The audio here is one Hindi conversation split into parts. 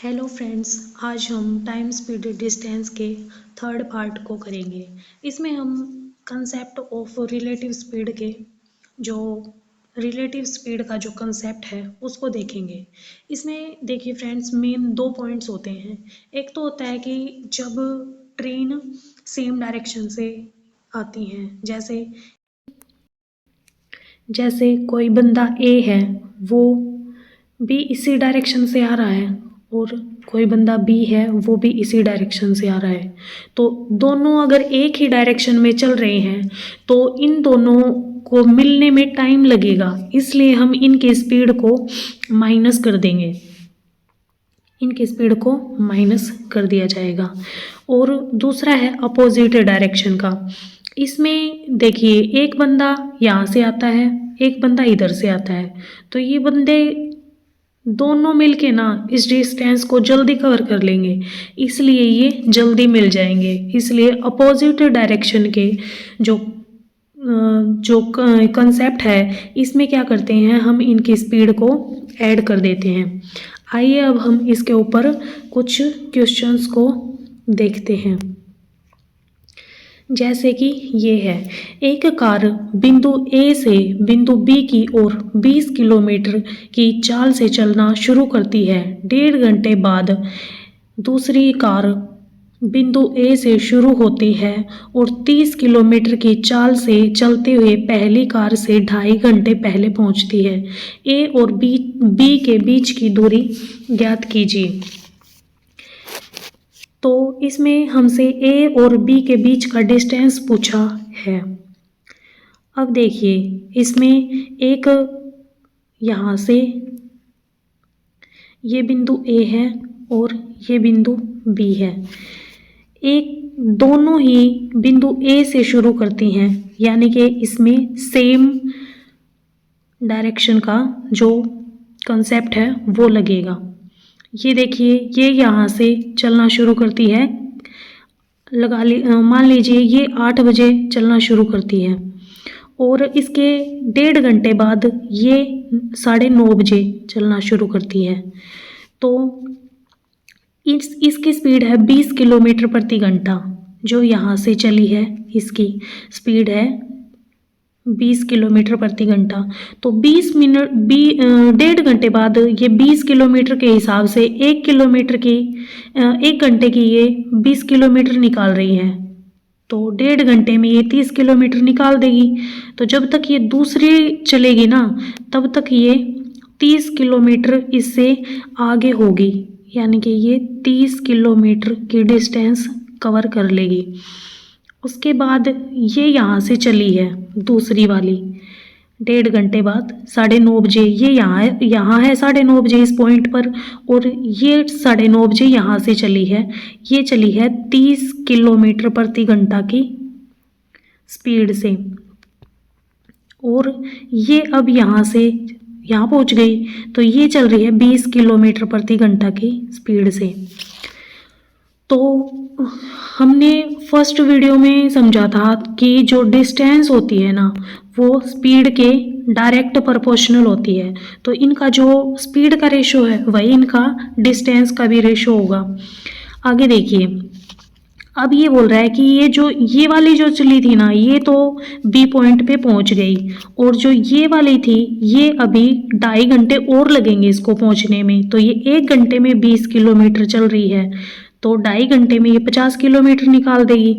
हेलो फ्रेंड्स, आज हम टाइम स्पीड डिस्टेंस के थर्ड पार्ट को करेंगे। इसमें हम कंसेप्ट ऑफ रिलेटिव स्पीड के जो रिलेटिव स्पीड का जो कंसेप्ट है उसको देखेंगे। इसमें देखिए फ्रेंड्स, मेन दो पॉइंट्स होते हैं। एक तो होता है कि जब ट्रेन सेम डायरेक्शन से आती हैं, जैसे जैसे कोई बंदा ए है, वो भी इसी डायरेक्शन से आ रहा है और कोई बंदा बी है, वो भी इसी डायरेक्शन से आ रहा है। तो दोनों अगर एक ही डायरेक्शन में चल रहे हैं तो इन दोनों को मिलने में टाइम लगेगा, इसलिए हम इनके स्पीड को माइनस कर देंगे। इनकी स्पीड को माइनस कर दिया जाएगा। और दूसरा है अपोजिट डायरेक्शन का। इसमें देखिए, एक बंदा यहाँ से आता है, एक बंदा इधर से आता है, तो ये बंदे दोनों मिलके ना इस डिस्टेंस को जल्दी कवर कर लेंगे, इसलिए ये जल्दी मिल जाएंगे। इसलिए अपोजिट डायरेक्शन के जो कंसेप्ट है, इसमें क्या करते हैं, हम इनकी स्पीड को ऐड कर देते हैं। आइए अब हम इसके ऊपर कुछ क्वेश्चंस को देखते हैं। जैसे कि ये है, एक कार बिंदु ए से बिंदु बी की ओर 20 किलोमीटर की चाल से चलना शुरू करती है। 1.5 घंटे बाद दूसरी कार बिंदु ए से शुरू होती है और 30 किलोमीटर की चाल से चलते हुए पहली कार से 2.5 घंटे पहले पहुंचती है। ए और बी के बीच की दूरी ज्ञात कीजिए। तो इसमें हमसे ए और बी के बीच का डिस्टेंस पूछा है। अब देखिए, इसमें एक यहाँ से ये बिंदु ए है और ये बिंदु बी है। एक दोनों ही बिंदु ए से शुरू करती हैं, यानी कि इसमें सेम डायरेक्शन का जो कंसेप्ट है वो लगेगा। ये देखिए, ये यहाँ से चलना शुरू करती है, मान लीजिए ये 8 बजे चलना शुरू करती है और इसके 1.5 घंटे बाद ये 9:30 बजे चलना शुरू करती है। तो इसकी स्पीड है 20 किलोमीटर प्रति घंटा। जो यहाँ से चली है, इसकी स्पीड है 20 किलोमीटर प्रति घंटा। तो 1.5 घंटे बाद ये 20 किलोमीटर के हिसाब से 1 घंटे की ये 20 किलोमीटर निकाल रही है। तो 1.5 घंटे में ये 30 किलोमीटर निकाल देगी। तो जब तक ये दूसरी चलेगी ना, तब तक ये 30 किलोमीटर इससे आगे होगी, यानी कि ये 30 किलोमीटर की डिस्टेंस कवर कर लेगी। उसके बाद ये यहाँ से चली है दूसरी वाली, 1.5 घंटे बाद 9:30 बजे ये यहाँ है 9:30 बजे इस पॉइंट पर, और ये 9:30 बजे यहाँ से चली है। ये चली है 30 किलोमीटर प्रति घंटा की स्पीड से, और ये अब यहाँ से यहाँ पहुँच गई। तो ये चल रही है 20 किलोमीटर प्रति घंटा की स्पीड से। तो हमने फर्स्ट वीडियो में समझा था कि जो डिस्टेंस होती है ना, वो स्पीड के डायरेक्ट प्रोपोर्शनल होती है। तो इनका जो स्पीड का रेशो है, वही इनका डिस्टेंस का भी रेशो होगा। आगे देखिए, अब ये बोल रहा है कि ये वाली जो चली थी ना, ये तो बी पॉइंट पे पहुंच गई, और जो ये वाली थी, ये अभी 2.5 घंटे और लगेंगे इसको पहुंचने में। तो ये 1 घंटे में 20 किलोमीटर चल रही है, तो 2.5 घंटे में ये 50 किलोमीटर निकाल देगी।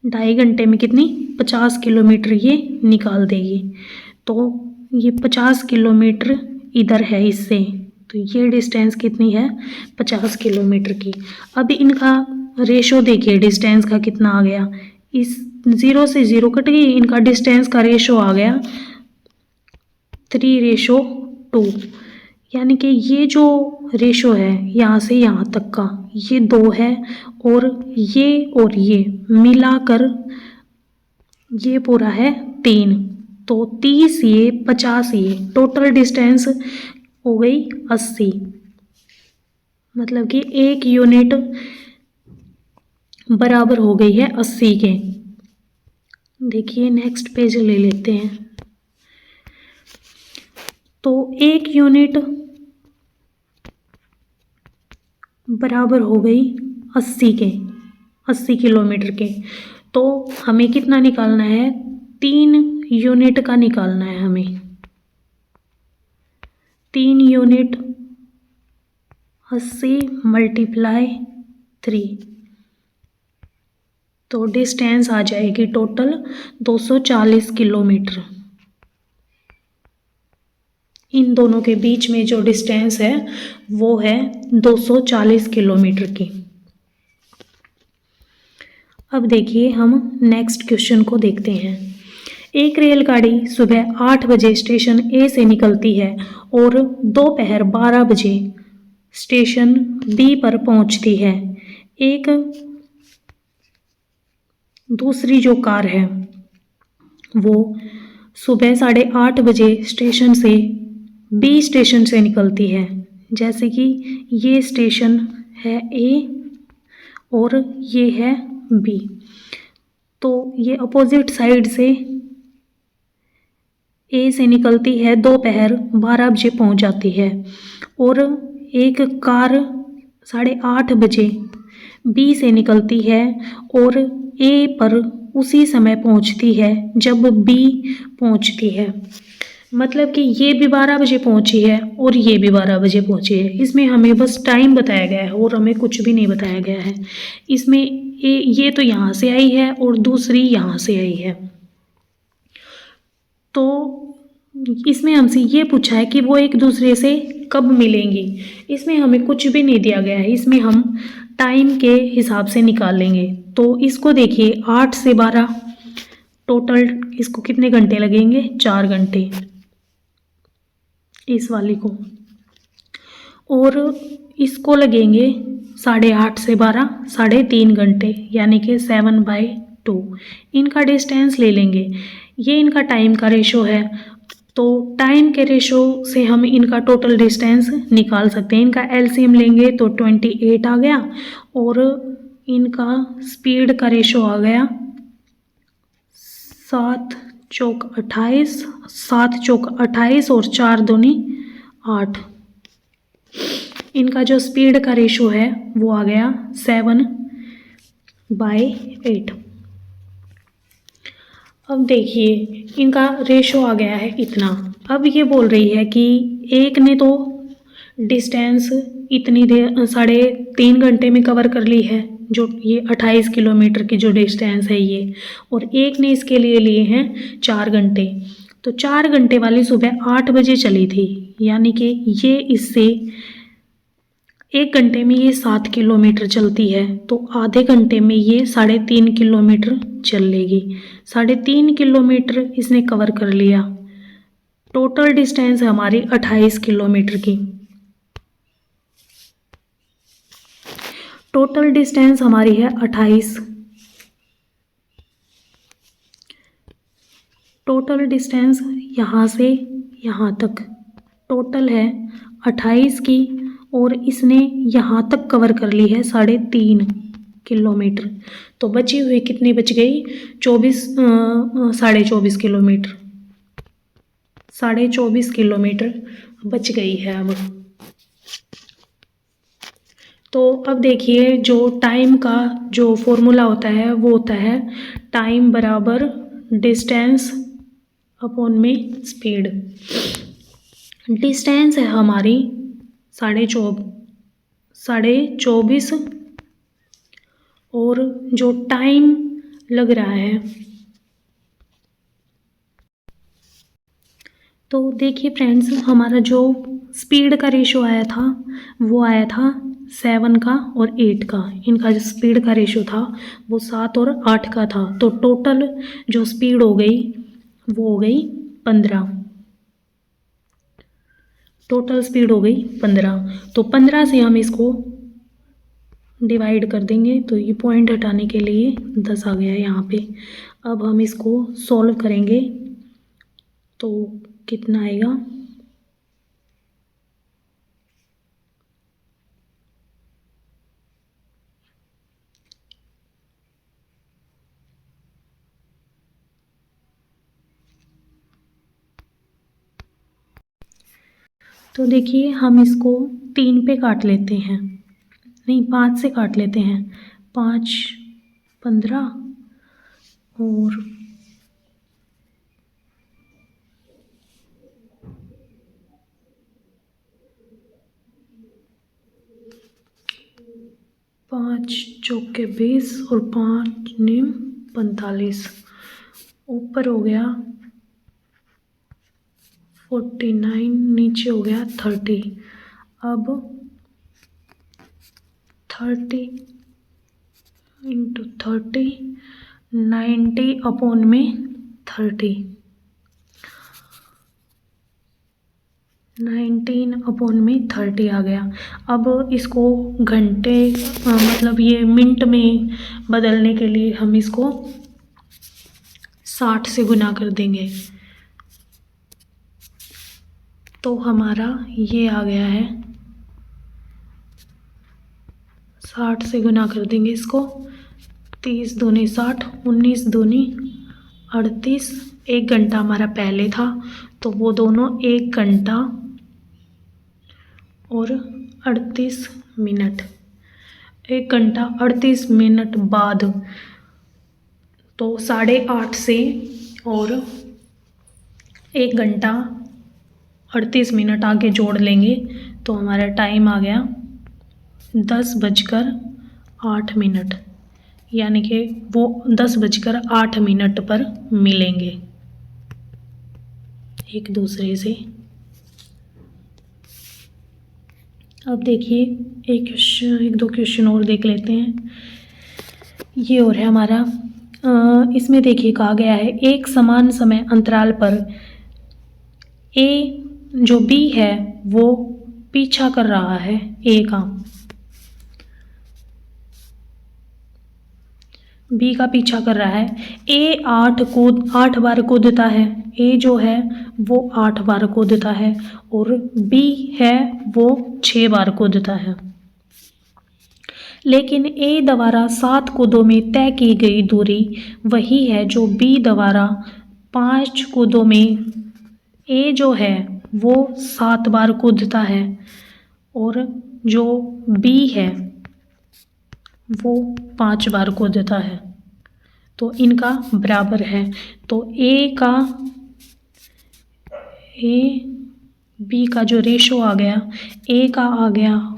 2.5 घंटे में कितनी? 50 किलोमीटर ये निकाल देगी। तो ये 50 किलोमीटर इधर है इससे, तो ये डिस्टेंस कितनी है? 50 किलोमीटर की। अब इनका रेशो देखिए डिस्टेंस का कितना आ गया। इस 0 से 0 कट गई, इनका डिस्टेंस का रेशो आ गया 3:2, यानी कि ये जो रेशो है यहाँ से यहाँ तक का, ये 2 है, और ये मिलाकर ये पूरा है 3। तो 30 ये 50 ये टोटल डिस्टेंस हो गई 80। मतलब कि 1 यूनिट बराबर हो गई है 80 के। देखिए नेक्स्ट पेज ले लेते हैं। तो 1 यूनिट बराबर हो गई 80 किलोमीटर के। तो हमें कितना निकालना है, 3 यूनिट का निकालना है हमें। 3 यूनिट 80 मल्टीप्लाई 3, तो डिस्टेंस आ जाएगी टोटल 240 किलोमीटर। इन दोनों के बीच में जो डिस्टेंस है वो है 240 किलोमीटर की। अब देखिए हम नेक्स्ट क्वेश्चन को देखते हैं। एक रेलगाड़ी सुबह 8 बजे स्टेशन ए से निकलती है और दोपहर 12 बजे स्टेशन बी पर पहुंचती है। एक दूसरी जो कार है वो सुबह 8:30 बजे स्टेशन से बी स्टेशन से निकलती है। जैसे कि ये स्टेशन है ए और ये है बी, तो ये अपोजिट साइड से ए से निकलती है, दोपहर 12 बजे पहुंच जाती है। और एक कार 8:30 बजे बी से निकलती है और ए पर उसी समय पहुंचती है जब बी पहुंचती है। मतलब कि ये भी 12 बजे पहुंची है और ये भी 12 बजे पहुंची है। इसमें हमें बस टाइम बताया गया है और हमें कुछ भी नहीं बताया गया है। इसमें ये तो यहाँ से आई है और दूसरी यहाँ से आई है। तो इसमें हमसे ये पूछा है कि वो एक दूसरे से कब मिलेंगी। इसमें हमें कुछ भी नहीं दिया गया है, इसमें हम टाइम के हिसाब से निकालेंगे। तो इसको देखिए 8 से 12 टोटल इसको कितने घंटे लगेंगे, 4 घंटे इस वाली को। और इसको लगेंगे 8:30 से 12 3.5 घंटे, यानी कि 7/2। इनका डिस्टेंस ले लेंगे, ये इनका टाइम का रेशो है। तो टाइम के रेशो से हम इनका टोटल डिस्टेंस निकाल सकते हैं। इनका एलसीएम लेंगे तो 28 आ गया और इनका स्पीड का रेशो आ गया 7 चौक 28, 7 चौक 28 और 4 दूनी 8। इनका जो स्पीड का रेशो है वो आ गया 7/8। अब देखिए इनका रेशो आ गया है इतना। अब ये बोल रही है कि एक ने तो डिस्टेंस इतनी देर 3.5 घंटे में कवर कर ली है, जो ये 28 किलोमीटर की जो डिस्टेंस है ये, और एक ने इसके लिए लिए हैं 4 घंटे। तो 4 घंटे वाली सुबह 8 बजे चली थी, यानी कि ये इससे 1 घंटे में ये 7 किलोमीटर चलती है, तो आधे घंटे में ये 3.5 किलोमीटर चल लेगी। 3.5 किलोमीटर इसने कवर कर लिया। टोटल डिस्टेंस है हमारी 28 किलोमीटर की। टोटल डिस्टेंस हमारी है 28। टोटल डिस्टेंस यहाँ से यहाँ तक टोटल है 28 की, और इसने यहाँ तक कवर कर ली है 3.5 किलोमीटर। तो बची हुई कितनी बच गई, 24 किलोमीटर, 24 किलोमीटर बच गई है अब। तो अब देखिए जो टाइम का जो फॉर्मूला होता है वो होता है टाइम बराबर डिस्टेंस अपॉन में स्पीड। डिस्टेंस है हमारी 24.5 और जो टाइम लग रहा है, तो देखिए फ्रेंड्स हमारा जो स्पीड का रेशो आया था वो आया था 7 का और 8 का। इनका जो स्पीड का रेशो था वो 7 और 8 का था। तो टोटल जो स्पीड हो गई वो हो गई 15। टोटल स्पीड हो गई 15। तो 15 से हम इसको डिवाइड कर देंगे, तो ये पॉइंट हटाने के लिए 10 आ गया यहाँ पे। अब हम इसको सॉल्व करेंगे तो कितना आएगा, तो देखिए हम इसको 3 पे काट लेते हैं। नहीं 5 से काट लेते हैं, 5 15 और 5 चौके 20 और 5 निम 45, ऊपर हो गया 49, नीचे हो गया 30। अब 30 इंटू 30, 90 अपॉन में 30, 19 अपॉन में 30 आ गया। अब इसको घंटे मतलब ये मिनट में बदलने के लिए हम इसको 60 से गुना कर देंगे, तो हमारा ये आ गया है 60 से गुना कर देंगे इसको। 30 दूनी 60, 19 दूनी 38, 1 घंटा हमारा पहले था तो वो दोनों 1 घंटा और 38 मिनट, 1 घंटा 38 मिनट बाद, तो 8:30 से और 1 घंटा 38 मिनट आगे जोड़ लेंगे तो हमारा टाइम आ गया 10:08, यानी कि वो 10:08 पर मिलेंगे एक दूसरे से। अब देखिए एक दो क्वेश्चन और देख लेते हैं। ये और है हमारा, इसमें देखिए कहा गया है एक समान समय अंतराल पर ए जो बी है वो पीछा कर रहा है ए का, बी का पीछा कर रहा है। ए 8 बार कूदता है, ए जो है वो 8 बार कूदता है और बी है वो 6 बार कूदता है, लेकिन ए द्वारा 7 कूदों में तय की गई दूरी वही है जो बी द्वारा 5 कूदों में, ए जो है वो 7 बार कूदता है और जो बी है वो 5 बार कूदता है, तो इनका बराबर है। तो ए बी का जो रेशो आ गया, ए का आ गया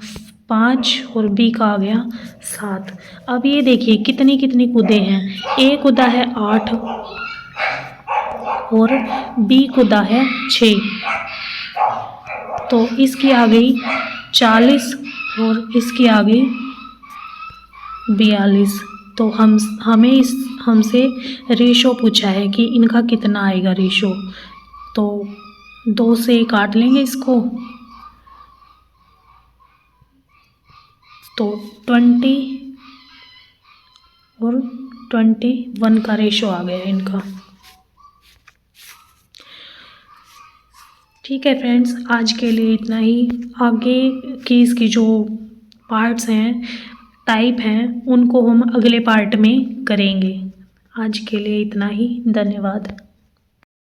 5 और बी का आ गया 7। अब ये देखिए कितनी कूदे हैं, ए कूदा है 8 और बी कूदा है 6, तो इसकी आ गई 40 और इसकी आ गई 42। तो हमसे रेशो पूछा है कि इनका कितना आएगा रेशो, तो 2 से काट लेंगे इसको, तो 20 और 21 का रेशो आ गया इनका। ठीक है फ्रेंड्स, आज के लिए इतना ही। आगे की इसकी जो पार्ट्स हैं, टाइप हैं, उनको हम अगले पार्ट में करेंगे। आज के लिए इतना ही, धन्यवाद।